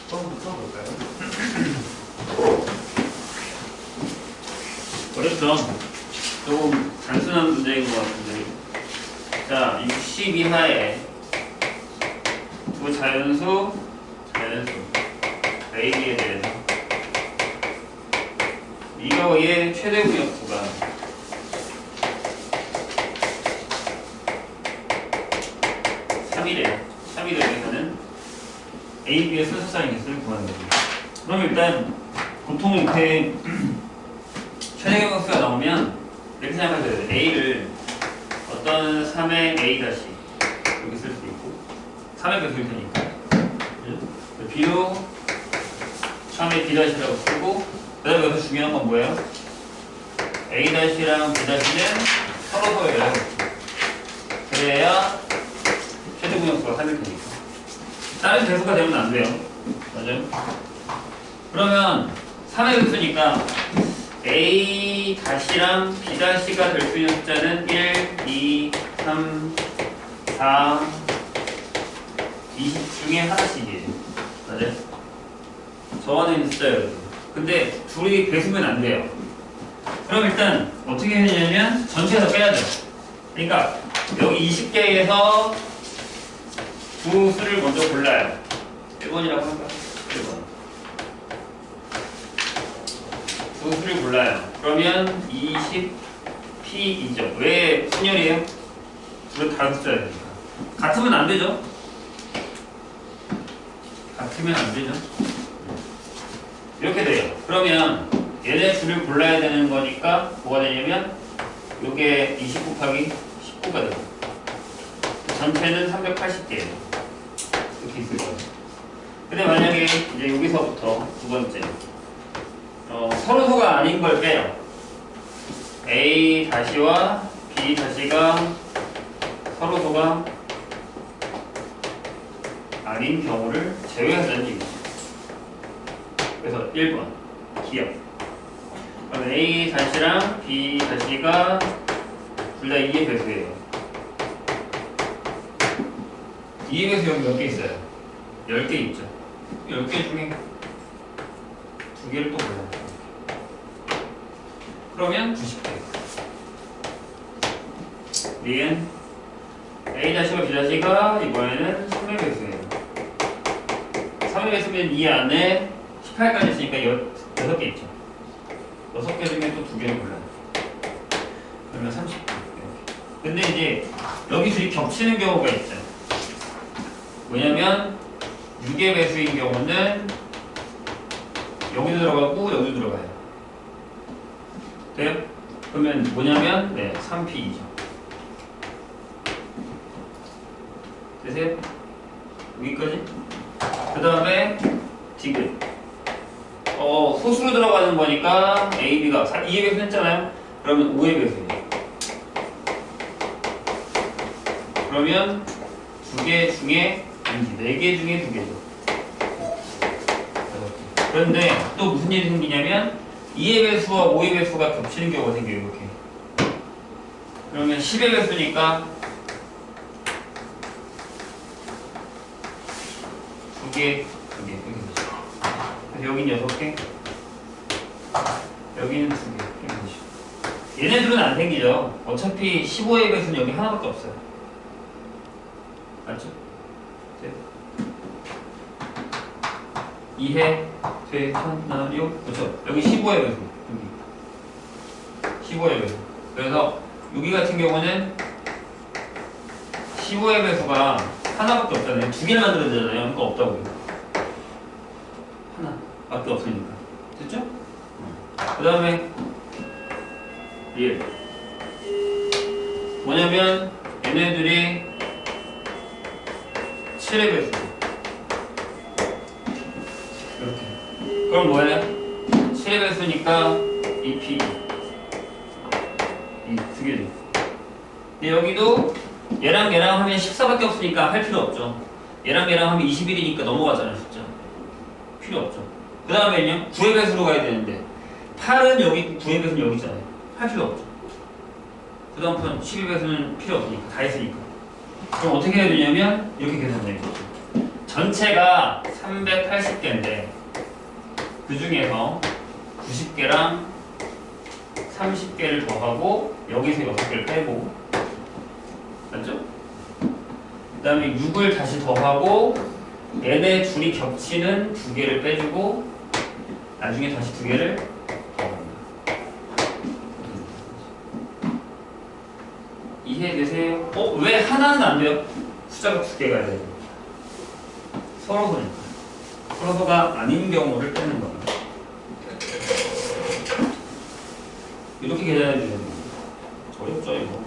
처음부터 볼까요? 어렵죠? 조금 단순한 문제인 것 같은데. 자, 60 이하의 두 자연수 A, B에 대해서 이거의 최대 공역수가 3이래요. 3이 되면은 A, B의 순서상 개수를 구하는 거죠. 그럼 일단 보통 이렇게 최대 공역수가 나오면 이렇게 생각하셔야 돼요. A를 어떤 3의 A 다시 여기 쓸 수 있고 3의 배수일 테니까 B로 3의 B 다시라고 쓰고 그 다음에 여기서 중요한 건 뭐예요? A 다시랑 B 다시는 서로 연락을 줘. 그래야 최대 공역수가 3일 테니까 다른 배수가 되면 안 돼요. 맞아요? 그러면 3의 배수니까 A 다시랑 B 다시가 될 수 있는 숫자는 1, 2, 3, 4, 20 중에 하나씩이에요. 맞아요? 저 안에 있는 숫자예요. 근데 둘이 배수면 안 돼요. 그럼 일단 어떻게 해야 되냐면 전체에서 빼야죠. 그러니까 여기 20개에서 두 수를 먼저 골라요. 1번이라고 할까? 1번. 두 수를 골라요. 그러면 20P이죠. 왜 순열이에요? 둘은 다른 숫자니까. 같으면 안 되죠? 같으면 안 되죠? 이렇게 돼요. 그러면 얘네 둘을 골라야 되는 거니까 뭐가 되냐면 요게 20 곱하기 19가 돼요. 전체는 380개예요. 이렇게 있을 거예요. 근데 만약에 이제 여기서부터 두 번째 서로소가 아닌 걸 빼요. A 다시와 B 다시가 서로소가 아닌 경우를 제외하자는 얘기죠. 그래서 1번 기억. 그럼 A 다시랑 B 다시가 둘 다 2의 배수예요. 2의 배수 여기 몇 개 있어요? 10개 있죠. 10개 중에 2개를 또 골라요. 그러면 90개. 리엔 A 다시와 B 다시가 이번에는 3의 배수예요. 3의 배수면 이 안에 18까지 있으니까 6개 있죠. 6개 중에 또 2개를 골라요. 그러면 30개. 근데 이제 여기 둘이 겹치는 경우가 있죠. 왜냐면 6의 배수인 경우는 여기도 들어가고 여기도 들어가요. 돼요? 그러면 뭐냐면 3P이죠. 되세요? 여기까지? 그 다음에 디귿. 소수로 들어가는 거니까 A, B가 2의 배수 했잖아요? 그러면 5의 배수예요. 그러면 2개 중에 4개 중에 2개죠. 그런데 또 무슨 일이 생기냐면 2의 배수와 5의 배수가 겹치는 경우가 생겨요. 이렇게. 그러면 10의 배수니까 2개 이렇게 되죠. 그래서 여기는 6개, 여기는 2개 이렇게 되죠. 얘네들은 안 생기죠. 어차피 15의 배수는 여기 하나밖에 없어요. 맞죠? 이해 되셨나요? 그렇죠. 여기 15의 배수. 여기 15의 배수. 그래서 여기 같은 경우는 15의 배수가 하나밖에 없잖아요. 2개를 만들어야 되잖아요. 그러니까 없다고요. 하나밖에 없으니까. 됐죠? 그 다음에 1. 뭐냐면 얘네들이 7의 배수. 이렇게. 그럼 뭐예요? 7의 배수니까 2P. 이 2개죠. 근데 여기도 얘랑 얘랑 하면 14밖에 없으니까 할 필요 없죠. 얘랑 얘랑 하면 21이니까 넘어가잖아요, 숫자. 필요 없죠. 그 다음에는요, 9의 배수로 가야 되는데 8은 여기 있고 9의 배수는 여기 있잖아요. 할 필요 없죠. 그 다음 편 12배수는 필요 없으니까 다 했으니까. 그럼 어떻게 해야 되냐면 이렇게 계산해야 되죠. 전체가 380개인데 그 중에서 90개랑 30개를 더하고 여기서 6개를 빼고 맞죠? 그 다음에 6을 다시 더하고 얘네 줄이 겹치는 2개를 빼주고 나중에 다시 2개를 더합니다. 이해되세요? 왜 하나는 안 돼요? 숫자가 2개가 돼요. 서로서니까. 서로서가 아닌 경우를 빼는 겁니다. 이렇게 계산해 주는 겁니다. 어렵죠 이거.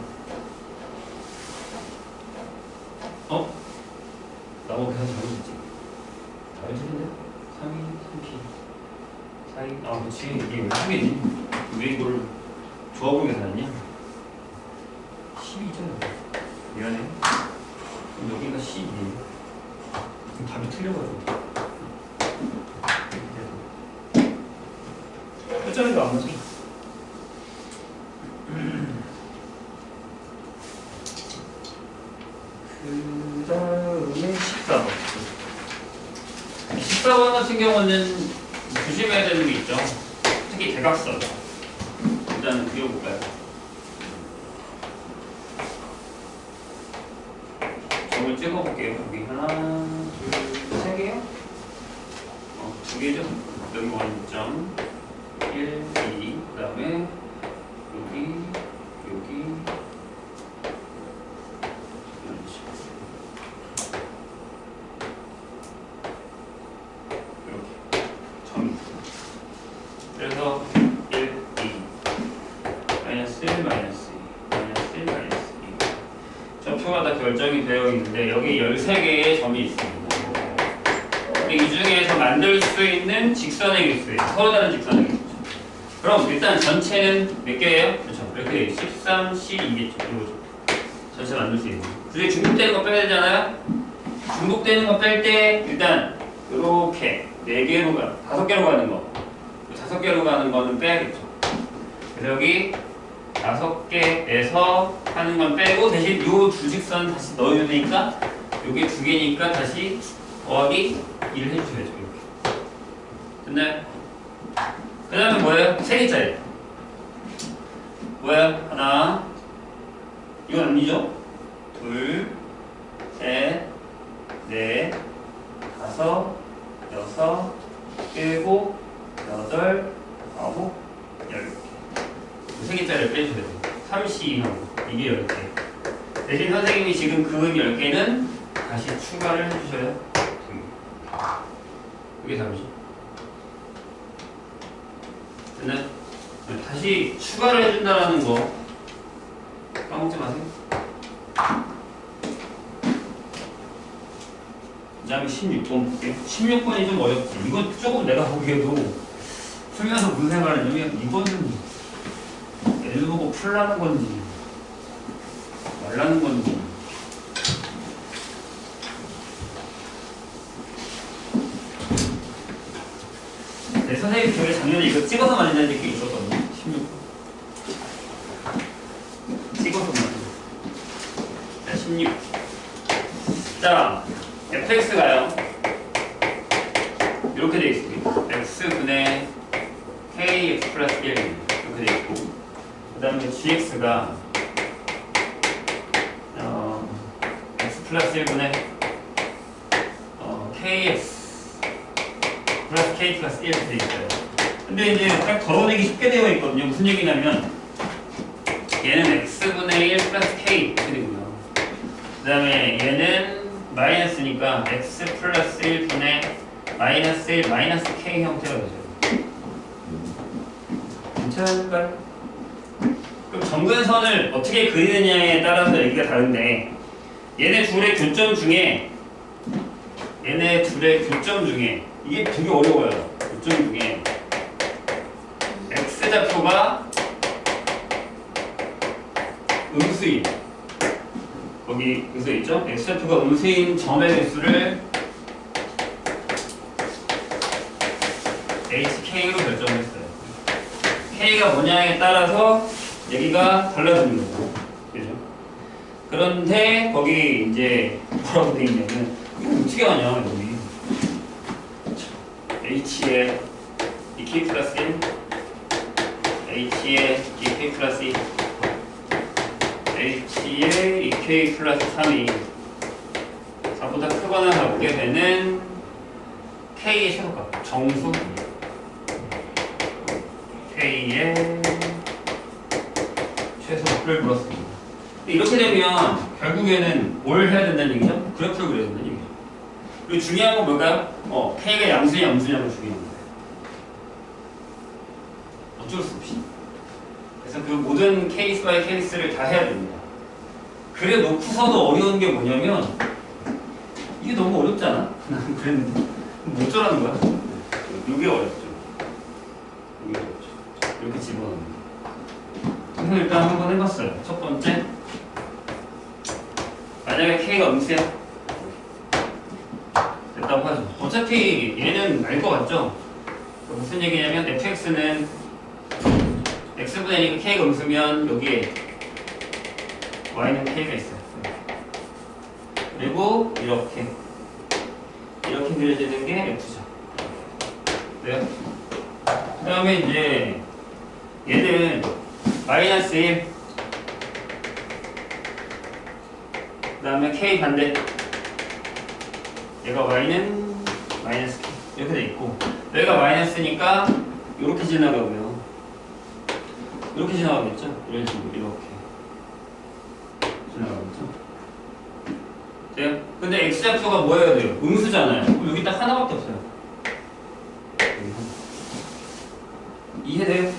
나보고 계산 잘해주지. 잘해주는데? 3이 3P 4이 그치 이게 왜 3이지? 왜 이걸 조합으로 계산했냐? 12잖아. 미안해. 그럼 여기가 12. 그럼 답이 틀려가지고. 끝자리가 안 맞아. 그 다음에 14번. 14번 같은 경우는 조심해야 되는 게 있죠. 특히 대각선. 일단 그려볼까요? 점을 찍어볼게요. 여기 하나, 둘, 3개요? 2개죠? 여기 원점 1, 2, 그 다음에 여기 그래서 1, 2 마이너스 1, 마이너스 2 마이너스 1, 마이너스 2 좌표가 다 결정이 되어 있는데 여기 13개의 점이 있습니다. 근데 이 중에서 만들 수 있는 직선의 개수예요. 서로 다른 직선의 개수. 그럼 일단 전체는 몇 개예요? 그렇죠. 이렇게 13, 12겠죠. 이거죠. 전체 만들 수 있는. 그중에 중복되는 거 빼야 되잖아요. 중복되는 거 뺄 때 일단 이렇게 4개로 5개로 가는 거. 5개로 가는 거는 빼야겠죠. 그래서 여기 5개에서 하는 건 빼고 대신 요 두 직선 다시 넣어야 되니까 요게 2개니까 다시 더하기 1을 해주셔야죠. 이렇게. 됐나요? 그 다음에 뭐예요? 3개짜리. 뭐야? 하나. 이건 아니죠? 둘, 셋, 넷, 다섯, 여섯, 일곱, 여덟, 아홉, 열. 3개짜리를 빼주셔야 돼요. 32하고 이게 10개. 대신 선생님이 지금 그은 10개는 다시 추가를 해주셔야 됩니다. 그게 답이죠. 됐나요? 다시 추가를 해준다는 거 까먹지 마세요. 그 다음에 16번 볼게요. 16번이 좀 어렵지. 이건 조금 내가 보기에도 풀면서 무슨 생각을 하냐면 이거는 L 보고 풀라는 건지 말라는 건지 네, 선생님 저희 작년에 이거 찍어서 만든다는 게 있었거든요. 16번 찍어서 만든 자 16. 자 fx가요 이렇게 되어 있습니다. x분의 kx 플러스 1 이렇게 되어 있고 그 다음에 gx가 x 플러스 1분의 kx 플러스 k 플러스 1 이렇게 되어 있어요. 근데 이제 딱 덜어내기 쉽게 되어 있거든요. 무슨 얘기냐면 얘는 x분의 1 플러스 k 이렇게 되고요. 그 다음에 얘는 마이너스니까 x 플러스 1분의 마이너스 1 마이너스 k 형태가 되죠. 괜찮을까요? 그럼 점근선을 어떻게 그리느냐에 따라서 얘기가 다른데 얘네 둘의 교점 중에 이게 되게 어려워요. 교점 중에 x좌표가 음수인 거기 여기서 있죠? x좌표가 음수인 점의 개수를 HK로 결정했어요. K가 뭐냐에 따라서 여기가 달라지는 거고, 그죠? 그런데 거기 이제 뭐라고 돼 있냐면 이거 어떻게 하냐 여기 h에 2k 플러스 1 h에 2k 플러스 2 h에 2k 플러스 3이 4보다 크거나 같게 되는 k의 최소값 정수 k의 최소값을 물었습니다. 이렇게 되면 결국에는 뭘 해야 된다는 얘기죠? 그래프를 그려야 된다는 얘기죠. 그리고 중요한 건 뭘까요? k가 양수냐 음수냐가 중요한 거예요. 어쩔 수 없이. 그래서 그 모든 케이스 바이 케이스를 다 해야 됩니다. 그래 놓고서도 어려운 게 뭐냐면 이게 너무 어렵잖아. 난 그랬는데 뭐 어쩌라는 거야? 이게 어렵죠. 이게 어렵죠. 이렇게 집어넣는 거. 그래서 일단 한번 해봤어요. 첫 번째, 만약에 k가 음수야 됐다고 하죠. 어차피 얘는 알 것 같죠? 무슨 얘기냐면 fx는 x분의 N이니까 k가 음수면 여기에 y는 k가 있어요. 그리고 이렇게 그려지는 게 f죠. 네. 그 다음에 이제 얘는 마이너스 1, 그 다음에 k 반대, 얘가 y는 마이너스 k 이렇게 돼 있고, 여기가 마이너스니까 이렇게 지나가고요. 이렇게 지나가겠죠? 이런 식으로 이렇게 지나가겠죠? 네? 근데 x좌표가 뭐여야 돼요? 음수잖아요. 그럼 여기 딱 하나밖에 없어요. 이해돼요?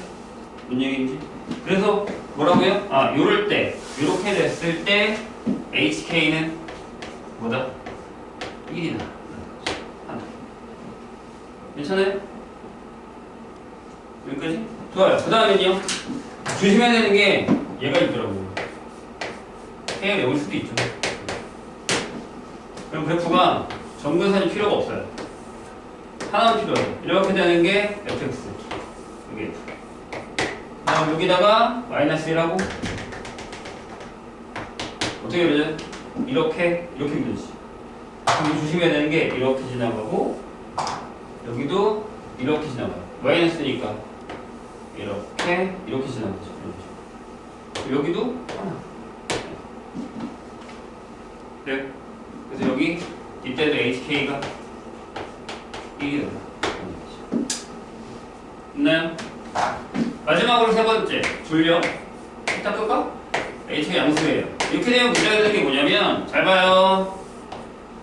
뭔 얘기인지? 그래서 뭐라고요? 요럴 때, 요렇게 됐을 때 hk는 뭐다? 1이다. 하나. 괜찮아요? 여기까지? 좋아요. 그 다음에는요? 조심해야 되는 게 얘가 있더라고요. k가 0일 수도 있죠. 그럼 그래프가 정근선이 필요가 없어요. 하나만 필요해요. 이렇게 되는 게 fx. 여기 f. 그다음 여기다가 마이너스 1하고 어떻게 그려져? 이렇게 그려지지. 그럼 조심해야 되는 게 이렇게 지나가고 여기도 이렇게 지나가요. 마이너스니까 이렇게 지나가죠. 여기도 하나. 네. 그래서 여기 이때도 hk가 1이 된다. 됐나요? 마지막으로 세 번째 줄여. 딱 끌까? h가 양수예요. 이렇게 되면 문제가 되는 게 뭐냐면 잘 봐요.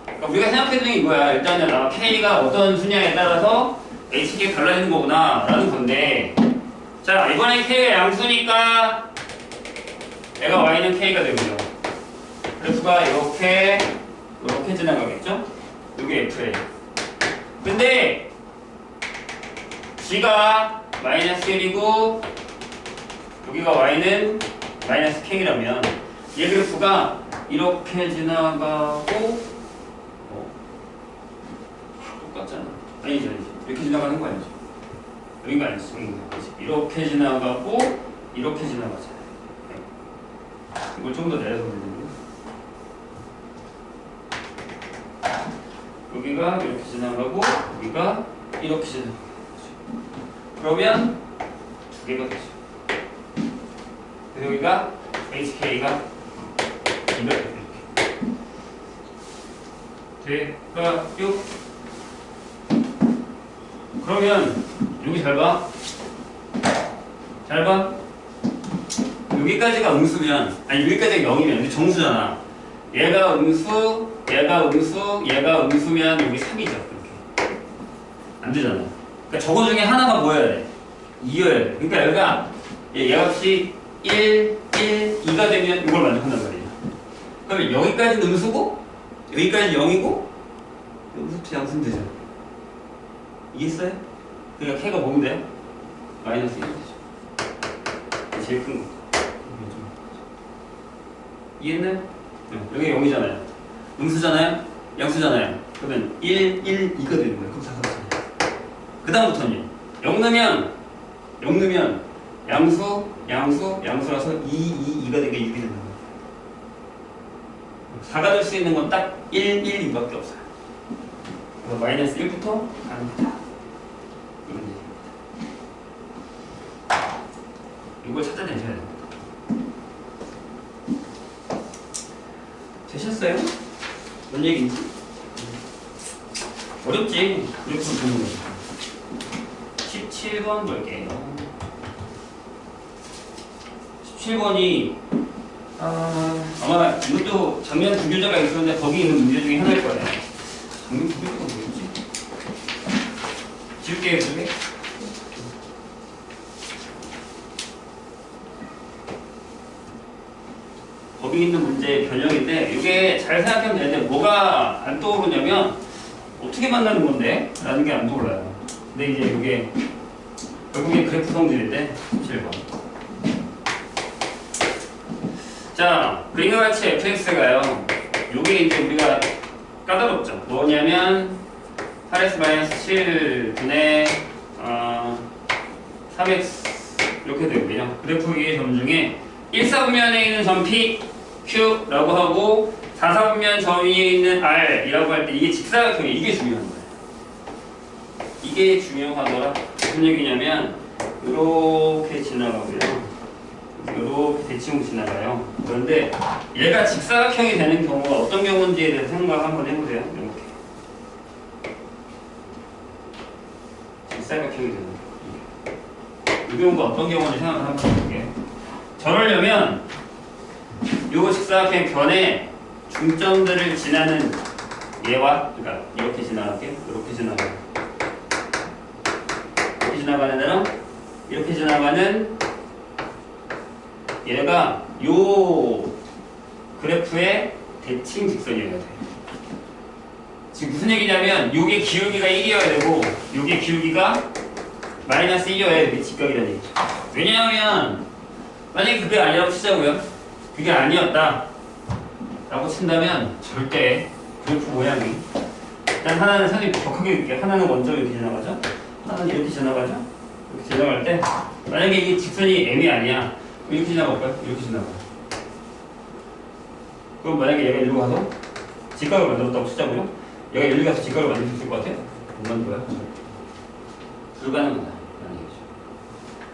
그러니까 우리가 생각해야 되는 게 이거야. 일단은 k가 어떤 수냐에 따라서 hk가 달라지는 거구나 라는 건데, 자 이번에 k가 양수니까 얘가 y는 k가 되고요. 그래프가 이렇게 지나가겠죠? 이게 f예요. 근데 g가 마이너스 1이고 여기가 y는 마이너스 k라면 얘 그래프가 이렇게 지나가고 똑같잖아. 아니죠. 이렇게 지나가는 거 아니죠? 여기가 아니지. 이렇게 지나가고 이렇게 지나가잖아요. 이걸 좀 더 내려서 보면 여기가 이렇게 지나가고 여기가 이렇게 지나가고, 그러면 두 개가 되죠. 그래서 여기가 hk가 이렇게 될까요? 그러면 여기 잘 봐. 여기까지가 음수면, 아니 여기까지가 0이면 여기 정수잖아. 얘가 음수, 얘가 음수면 여기 3이죠. 이렇게 안 되잖아. 그러니까 저거 중에 하나가 뭐여야 돼? 2여야 돼. 그러니까 여기가 얘 값이 1, 2가 되면 이걸 만족한단 말이야. 그러면 여기까지는 음수고 여기까지 0이고 음수부터 양수면 되죠. 이해했어요? 그러니까 k가 뭐면 돼요? 마이너스 1 되죠. 제일 큰 거. 이해했나요? 여기 0이잖아요. 음수잖아요? 양수잖아요. 그러면 1, 2가 되는 거예요. 그럼 4가 그 다음부터는요. 0 넣으면 양수라서 2가 되게 6이 되는 거예요. 4가 될 수 있는 건 딱 1, 2밖에 없어요. 그래서 마이너스 1부터 가는 거죠. 이걸 찾아내셔야 돼요. 되셨어요? 뭔 얘기인지? 어렵지? 이렇게 보는 거죠. 17번 볼게요. 17번이 아마 이것도 작년 부교재가 있었는데 거기 있는 문제 중에 하나일 거예요. 작년 부교재가 뭐였지? 지울게요, 지울게. 거기 있는 문제 변형인데 이게 잘 생각하면 되는데 뭐가 안 떠오르냐면 어떻게 만나는 건데? 라는 게 안 떠올라요. 근데 이제 이게 결국에 그래프 성질인데 17번. 자, 그림과 같이 fx가요. 요게 이제 우리가 까다롭죠. 뭐냐면 8x-7분의 3x 이렇게 되고요. 그래프 위의 점 중에 1사분면에 있는 점 P, Q라고 하고 4사분면 점 위에 있는 R이라고 할 때 이게 직사각형이 이게 중요한 거예요. 이게 중요하더라. 무슨 얘기냐면 이렇게 지나가고요. 이렇게 대칭으로 지나가요. 그런데 얘가 직사각형이 되는 경우가 어떤 경우인지에 대해서 생각 한번 해보세요. 이렇게 직사각형이 되는 경우. 이 경우가 어떤 경우인지 생각을 한번 해볼게요. 저러려면 요 직사각형 변에 중점들을 지나는 얘와 그러니까 이렇게 지나갈게요. 이렇게 지나가요. 이렇게 지나가는 데랑 이렇게 지나가는 얘가 요 그래프의 대칭 직선이어야 돼요. 지금 무슨 얘기냐면 요게 기울기가 1이어야 되고 요게 기울기가 마이너스 1이어야 돼. 직각이라는 얘기죠. 왜냐하면 만약에 그게 아니라고 치자고요. 그게 아니었다 라고 친다면 절대 그래프 모양이 일단 하나는 선생님 격하게 이렇게 하나는 먼저 이렇게 지나가죠. 하나는 이렇게 지나가죠. 이렇게 지나갈 때 만약에 이 직선이 m이 아니야. 이렇게 지나갈까요? 이렇게 지나가요. 그럼 만약에 얘가 일로 가서 직각을 만들었다고 치자고요. 얘가 일로 가서 직각을 만들 수 있을 것 같아요? 못 만들어요. 불가능하다.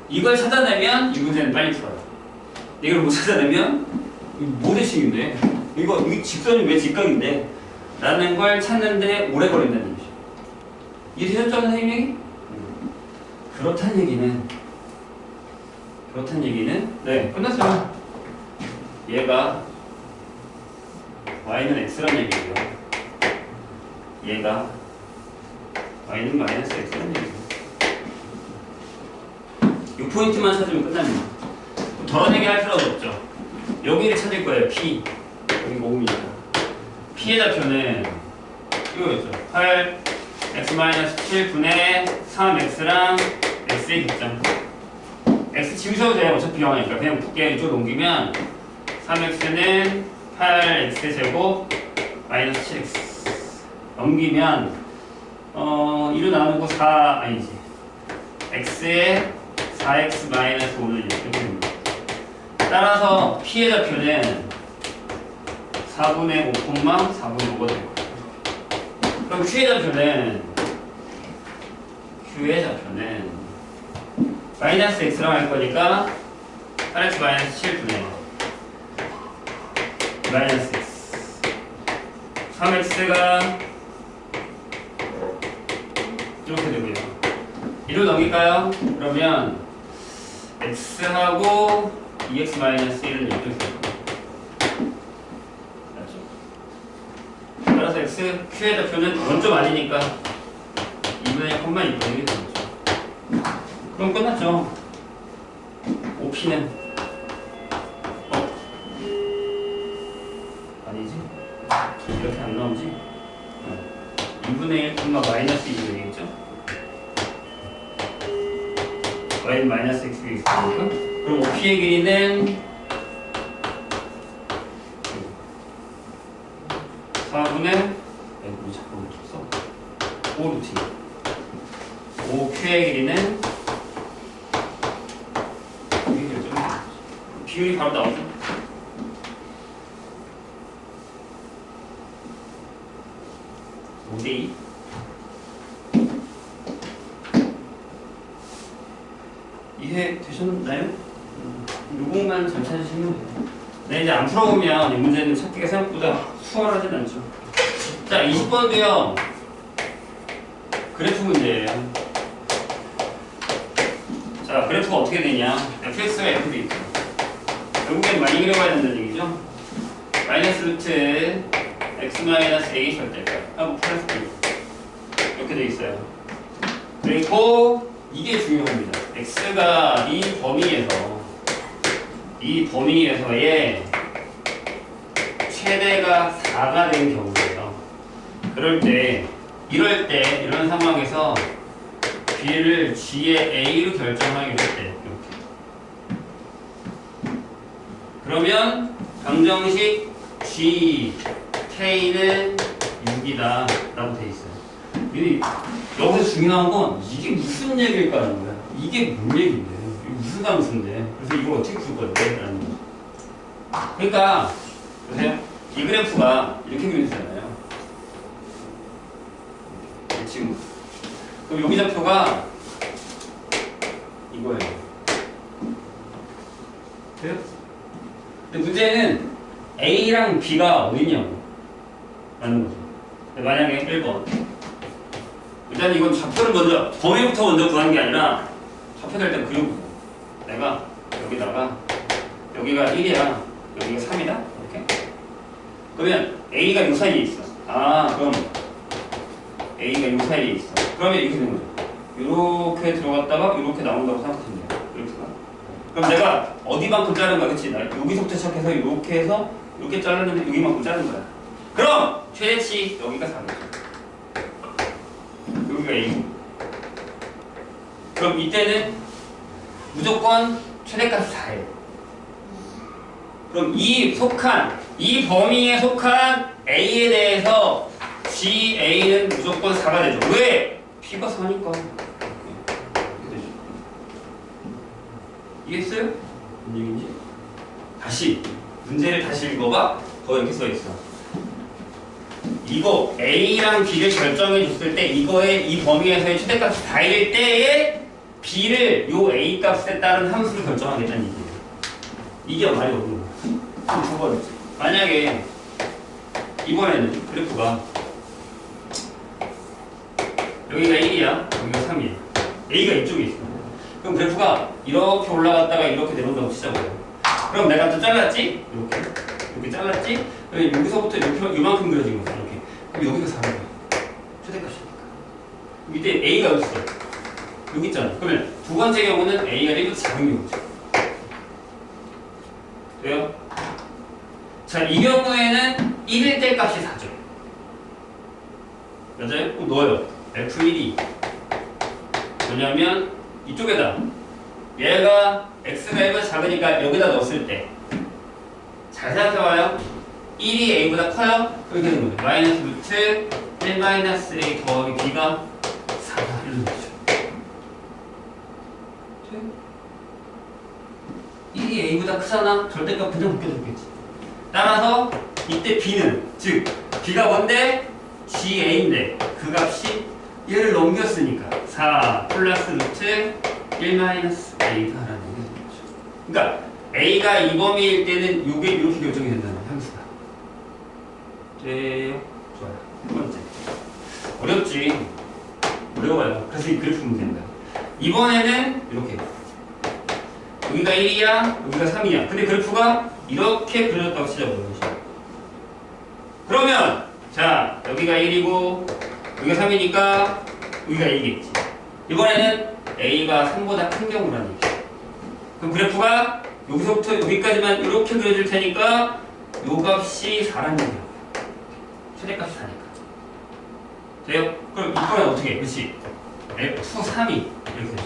이걸 찾아내면 이 문제는 빨리 풀어요. 이걸 못 찾아내면 뭐 대칭인데? 이 직선이 왜 직각인데? 라는 걸 찾는데 오래 걸린다는 얘기죠. 이해되셨죠, 선생님? 그렇다는 얘기는 네, 끝났어요. 얘가 y는 x란 얘기고요. 얘가 y는 마이너스 x란 얘기고요. 이 포인트만 찾으면 끝납니다. 덜어내기 할 필요도 없죠. 여기를 찾을 거예요. P. 여기가 5입니다. P의 좌표는 이거였죠. 8x-7분의 3x랑 x의 격점. x 지우셔도 돼요. 어차피 영하니까. 그냥 붙게 이쪽으로 옮기면 3x는 8x제곱 마이너스 7x. 넘기면 2로 나누고 4 아니지. x에 4x 마이너스 5는 이렇게 됩니다. 따라서 P의 좌표는 4분의 5, 4분의 5가 될 거예요. 그럼 Q의 좌표는 마이너스 x랑 할 거니까 8x 마이너스 7분의 마이너스 x 3x가 이렇게 되고요. 1로 넘길까요? 그러면 x하고 2x 마이너스 1은 이렇게 돼요. 따라서 x, q의 좌표는 원점 아니니까 2분의 0만 2분의 1이 되죠. 그럼 끝났죠. OP는 아니지? 이렇게 안 나오지? 2분의 1, 마이너스 2분의 1이겠죠? y는 마이너스 x가 있으니까 그럼 OP의 길이는 4분의 잠깐만 줬어 5루틴 5q의 길이는 비율이 바로 나오죠. (5대2) 이해되셨나요? 요것만 잘 찾으시면 돼요. 네, 이제 안 풀어보면 이 문제는 찾기가 생각보다 수월하진 않죠. 자, 20번도요. 그래프 문제예요. 자, 그래프가 어떻게 되냐? fx가 이렇게 돼 있죠. 결국엔 많이 그려봐야 된다는 얘기죠. 마이너스 루트 x 마이너스 a 절대값 하고 플러스 b 이렇게 돼 있어요. 그리고 이게 중요합니다. x가 이 범위에서의 최대가 4가 된 경우예요. 이럴 때 이런 상황에서 b를 g의 a로 결정하기로 했대. 이렇게. 그러면 방정식 g k는 6이다 라고 돼 있어요. 여기서 중요한 건 이게 무슨 얘기일까 하는 거야. 이게 뭔 얘기인데, 이게 무슨 함수인데, 그래서 이걸 어떻게 풀 건데? 라는 거죠. 그러니까 보세요. 이 그래프가 이렇게 그려지잖아요. 지금 그럼 여기 좌표가 이거예요. 돼요? 근데 문제는 A랑 B가 어디냐고 라는 거죠. 만약에 1번 일단 이건 좌표를 먼저 범위부터 먼저 구하는 게 아니라 좌표를 일단 그려보고 내가 여기다가 여기가 1이야 여기가 3이다 이렇게 그러면 A가 요 사이에 있어. 그럼 A가 요 사이에 있어. 그러면 이렇게 되는 거죠. 이렇게 들어갔다가 이렇게 나온다고 생각하시면 돼요. 그래프가. 그럼 내가 어디만큼 자른 거야, 그치? 여기서부터 시작해서 이렇게 해서 이렇게 잘랐는데 여기만큼 자른 거야. 그럼 최대치 여기가 4겠죠. 여기가 A고. 그럼 이때는 무조건 최대값이 4예요. 그럼 이 범위에 속한 A에 대해서 GA는 무조건 4가 되죠. 왜? B가 4니까. 이해했어요? 무슨 얘기인지? 다시 문제를 다시 읽어봐. 더 이렇게 써있어. 이거 A랑 B를 결정해 줬을 때 이거의 이 범위에서의 최대값이 4일 때에 B를 요 A 값에 따른 함수를 결정하겠다는 얘기예요. 이게 말이 없는 거야. 그럼 두 번째. 만약에 이번에는 그래프가 여기가 1이야, 여기가 3이야. A가 이쪽에 있어. 그럼 그래프가 이렇게 올라갔다가 이렇게 내려온다고 치자고요. 그럼 내가 또 잘랐지? 이렇게 잘랐지? 여기서부터 이렇게 이만큼 그려진 거죠. 이렇게. 그럼 여기가 4인 거야. 최대값이니까. 밑에 A가 어디 있어? 여기 있잖아. 그러면 두 번째 경우는 A가 1보다 작은 경우죠. 돼요? 자, 이 경우에는 1일 때 값이 4죠. 맞아요? 그럼 넣어요. F1이 뭐냐면 이쪽에다 얘가 x가 1보다 작으니까 여기다 넣었을 때 잘 생각해봐요. 1이 a보다 커요? 그렇게 되는 거죠. 마이너스 루트 1 마이너스 a 더하기 b가 4다 이런 거죠. 1이 a보다 크잖아? 절대값 그냥 묶여줬겠지. 따라서 이때 b는 즉 b가 뭔데? ga인데 그 값이 얘를 넘겼으니까 4 플러스 루트 1 마이너스 a다라는 게 되는 거죠. 그러니까 a가 이 범위일 때는 이게 이렇게 결정이 된다는 함수다. 돼요? 좋아요. 두 번째. 어렵지? 어려워요. 그래서 이 그래프 문제입니다. 이번에는 이렇게 여기가 1이야, 여기가 3이야. 근데 그래프가 이렇게 그려졌다고 치자고요. 그러면 자, 여기가 1이고 여기가 3이니까 여기가 A겠지. 이번에는 A가 3보다 큰 경우라는 얘기죠. 그럼 그래프가 여기서부터 여기까지만 이렇게 그려줄 테니까 요 값이 4라는 얘기야. 최대값이 4니까. 돼요? 그럼 이번엔 어떻게 해? 그렇지? F 3이 이렇게 되죠.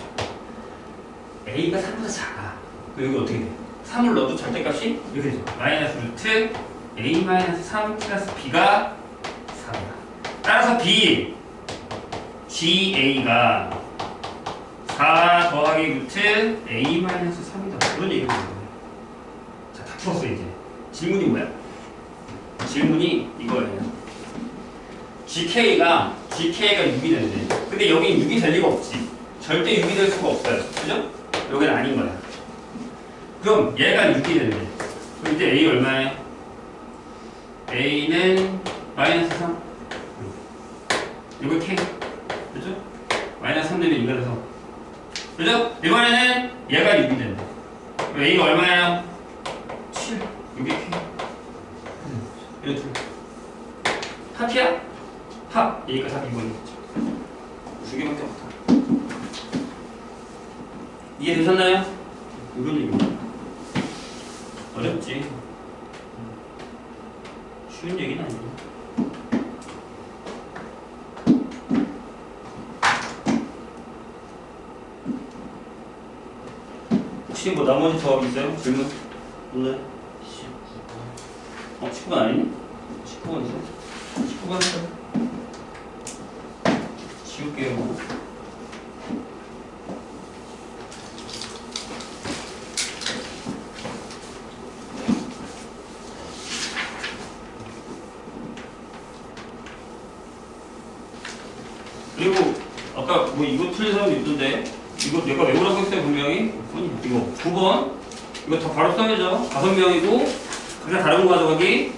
A가 3보다 작아. 그럼 여기 어떻게 돼? 3을 넣어도 절대값이 이렇게 되죠. 마이너스 루트 A 마이너스 3 플러스 B가 4다. 따라서 B GA가 4 더하기 루트 A 마이너스 3이다. 그런 얘기가 있는 거예요. 자, 다 풀었어 이제. 질문이 뭐야? 질문이 이거예요. GK가 6이 되는데 근데 여기 6이 될 리가 없지. 절대 6이 될 수가 없어요. 그죠? 여기는 아닌 거야. 그럼 얘가 6이 되는데. 그럼 이때 A 얼마예요? A는 마이너스 3. 이거 K. 그죠? 마이너스 3 되면 2가 돼서. 그죠? 이번에는 얘가 6이 된다. 그럼 A가 얼마예요? 7. 여기 K. 이거 둘. 합이야? 합. A가 합 2번이 됐죠. 두 개밖에 없다. 이해되셨나요? 이런 얘기입니다. 어렵지. 쉬운 얘기는 아니에요. 혹시 뭐 나머지 조합 있어요? 질문? 오늘 19번. 19번 아니니? 19번 있어? 19번 했어. 지울게요. 그리고 아까 뭐 이거 틀린 사람도 있던데 이거 내가 외우라고 했어요 분명히. 이거 9번 이거 다 바로 써야죠. 5명이고 각자 다른 거 가져가기.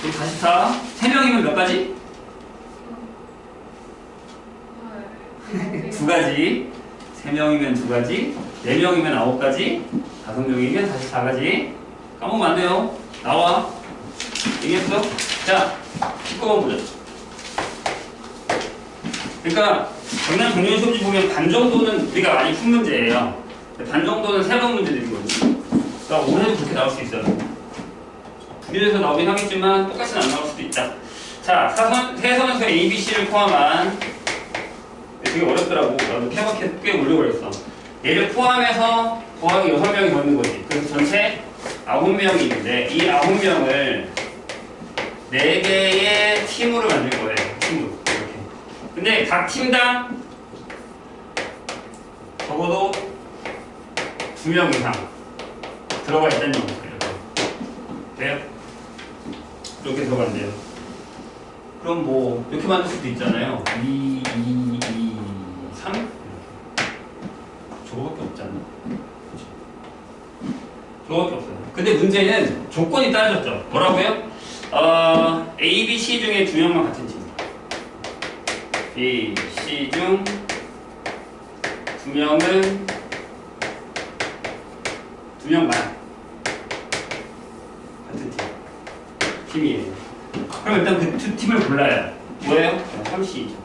그리고 44 3명이면 몇 가지? 2가지. 3명이면 2가지. 4명이면 9가지. 5명이면 44가지. 까먹으면 안 돼요. 나와. 얘기했어? 자 19번 보자. 그러니까 경남 정렬 시험지 보면 반 정도는 우리가 많이 푼 문제예요. 반 정도는 3번 문제들이거든요. 그러니까 올해도 그렇게 나올 수 있어요. 분류에서 나오긴 하겠지만 똑같이는 안 나올 수도 있다. 자, 세선에서 A, B, C를 포함한 되게 어렵더라고. 나도 케바켓 꽤 오려고 그랬어. 얘를 포함해서 더하기 6명이 더 있는 거지. 그래서 전체 9명이 있는데 이 9명을 4개의 팀으로 만들 거예요. 팀으로. 이렇게. 근데 각 팀당 적어도 2명 이상 들어가 있다는 얘기죠. 돼요? 이렇게 들어간대요. 그럼 뭐 이렇게 만들 수도 있잖아요. 2, 2, 2, 3 이렇게. 저거밖에 없지 않나? 저거밖에 없어요. 근데 문제는 조건이 따져졌죠. 뭐라고요? A, B, C 중에 2명만 같은 팀. B, C 중 2명은 2명만 같은 팀이에요. 그럼 일단 그 두 팀을 골라요. 뭐예요? 3C죠.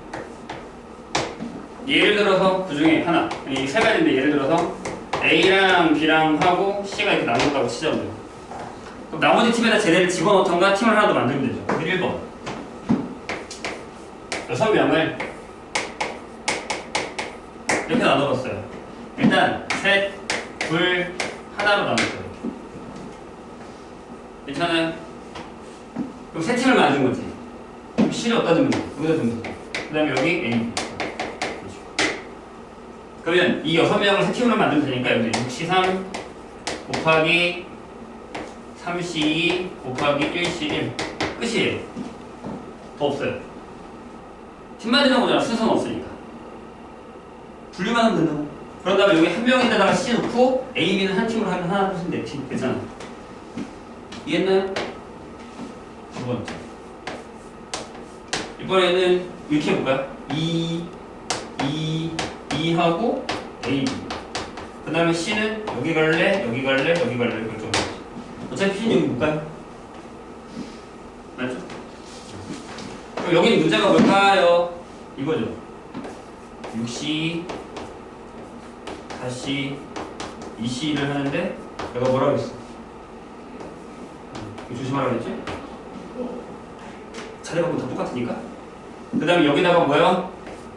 예를 들어서 그 중에 하나, 이 세 가지인데 예를 들어서 A랑 B랑 하고 C가 이렇게 나눴다고 치자고요. 그럼 나머지 팀에다 쟤네를 집어넣던가 팀을 하나 더 만들면 되죠. 1번 6명을 이렇게 나눠봤어요. 일단 셋, 둘, 하나로 나눴어요. 괜찮아요? 그럼 세 팀을 만든 거지. 그럼 C를 어디다 두면 돼? 여기다 두면 돼. 그 다음에 여기 A. 그러면 이 6명을 세 팀으로 만들면 되니까 여기 6C3 곱하기 3C2 곱하기 1C1 끝이에요. 더 없어요. 팀 만드는 거잖아. 순서는 없으니까. 분류만 하면 된다고. 그런 다음에 여기 한 명에다가 C 놓고 A, B는 한 팀으로 하면 하나, 둘, 셋, 넷 팀. 괜찮아. 이해했나요? 두 번째. 이번에는 이렇게 해볼까요? 2 하고 A, B. 그 다음에 C는 여기 갈래, 여기 갈래, 여기 갈래 결정해야지. 어차피 C는 여기 못 가요. 맞죠? 그럼 여기는 문제가 뭘까요? 이거죠. 6C, 4C, 2C를 하는데 내가 뭐라고 했어? 조심하라고 했지? 자리하고 다 똑같으니까. 그 다음에 여기다가 뭐야?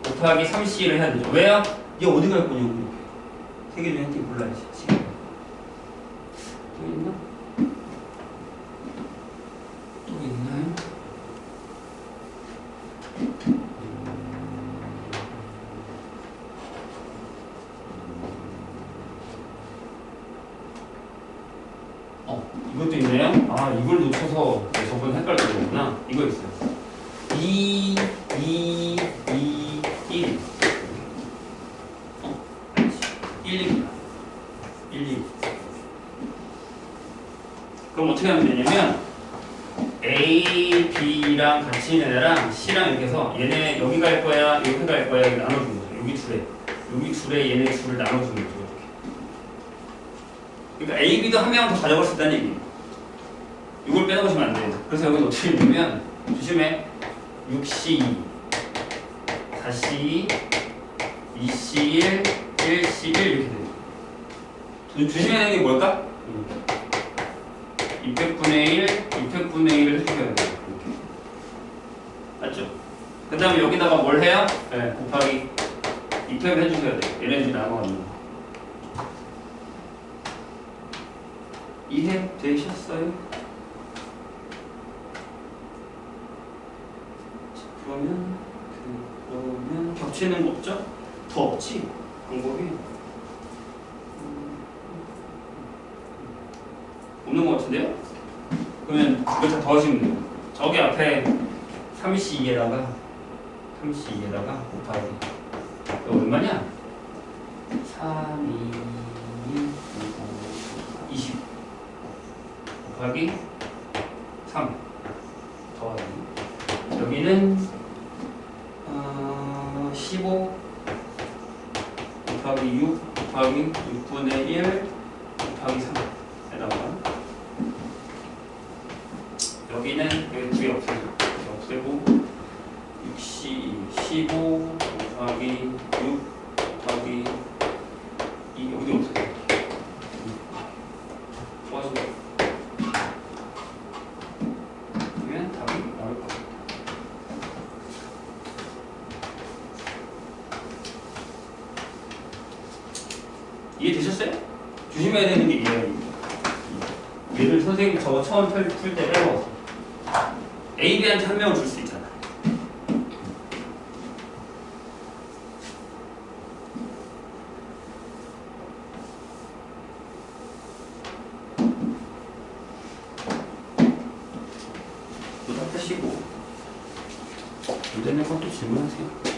곱하기 3C를 해야 되죠. 왜요? 얘 어디 갈 거냐고. 세 개 중에 한 개 골라야지. 또 있나? 또 있나요? 이것도 있네요. 아, 이걸 놓쳐서 저번 헷갈렸던 거구나. 이거 있어요. 2, 2, 2, 1. 1입니다. 그럼 어떻게 하면 되냐면 A, B랑 같이 있는 애랑 C랑 이렇게 해서 얘네 여기 갈 거야, 여기 갈 거야 이렇게 나눠주는 거죠. 여기 둘에 얘네 둘을 나눠주는 거죠. 이렇게. 그러니까 A, B도 한 명 더 가져갈 수 있다는 얘기예요. 이걸 빼놓으시면 안 돼요. 그래서 여기 어떻게 읽으면 조심해. 6C2, 4C2, 2C1, 1C1 이렇게 돼요. 조심해야 되는 게 뭘까? 200분의 1, 200분의 1을 해줘야 돼요. 이렇게. 맞죠? 그 다음에 여기다가 뭘 해요? 네, 곱하기 200을 해주셔야 돼요. 얘네들이 나눠가지고. 이해 되셨어요? 그러면 겹치는 거 없죠? 더 없지? 방법이 없는 것 같은데요? 그러면 이걸 다 더하시면 돼요. 저기 앞에 3C2에다가 곱하기 이거 얼마냐? 3, 2, 20 곱하기 3 더하기 여기는 15 곱하기 6 곱하기 6분의 1 곱하기 3에다가 여기는 여기 두개 없애고 15 곱하기 6 곱하기 2 여기도 없애고 좋아지고 그러면 답이 나올 겁니다. 이해되셨어요? 조심해야 되는 게 이해입니다. 얘를 선생님 저거 처음 풀 때 빼먹었어. A, B한테 한 명을 줄 수 있잖아. 노답하시고 안 되는 건 또 질문하세요.